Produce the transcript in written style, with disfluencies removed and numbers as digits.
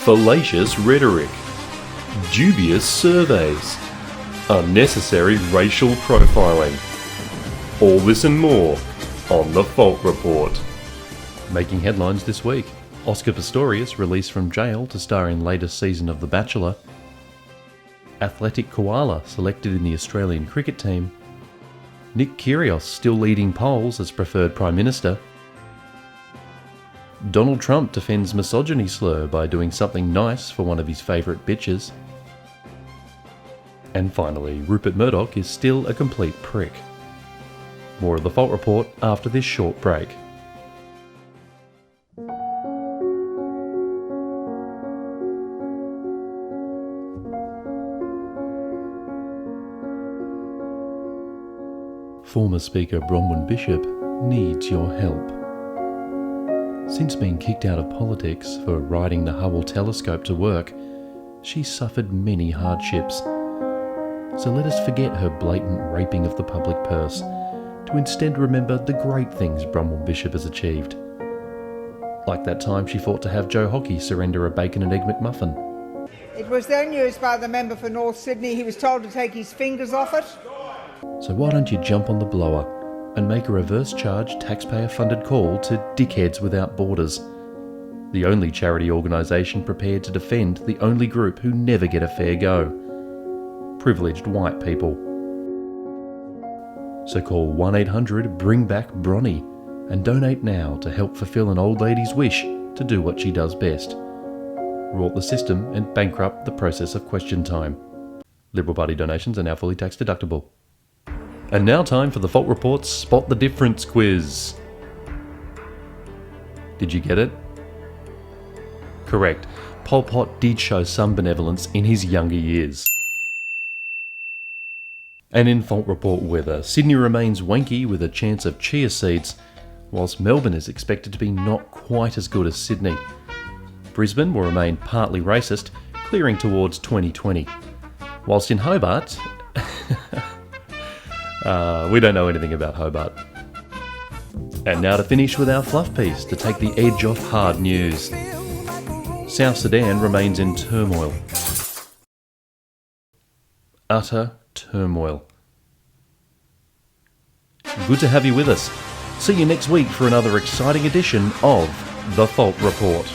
fallacious rhetoric, dubious surveys, unnecessary racial profiling. All this and more on The Fault Report. Making headlines this week, Oscar Pistorius released from jail to star in latest season of The Bachelor. Athletic koala selected in the Australian cricket team. Nick Kyrgios still leading polls as preferred Prime Minister. Donald Trump defends misogyny slur by doing something nice for one of his favourite bitches. And finally, Rupert Murdoch is still a complete prick. More of The Fault Report after this short break. Former Speaker Bronwyn Bishop needs your help. Since being kicked out of politics for riding the Hubble telescope to work, she's suffered many hardships. So let us forget her blatant raping of the public purse, to instead remember the great things Bronwyn Bishop has achieved. Like that time she fought to have Joe Hockey surrender a bacon and egg McMuffin. It was then used by the member for North Sydney. He was told to take his fingers off it. So why don't you jump on the blower and make a reverse charge taxpayer-funded call to Dickheads Without Borders, the only charity organisation prepared to defend the only group who never get a fair go: privileged white people. So call 1-800-BRING-BACK-Bronnie and donate now to help fulfil an old lady's wish to do what she does best: rort the system and bankrupt the process of question time. Liberal Party donations are now fully tax deductible. And now time for the Fault Report's Spot the Difference quiz. Did you get it? Correct. Pol Pot did show some benevolence in his younger years. And in Fault Report weather, Sydney remains wanky with a chance of chia seeds, whilst Melbourne is expected to be not quite as good as Sydney. Brisbane will remain partly racist, clearing towards 2020. Whilst in Hobart... we don't know anything about Hobart. And now to finish with our fluff piece to take the edge off hard news. South Sudan remains in turmoil. Utter turmoil. Good to have you with us. See you next week for another exciting edition of The Fault Report.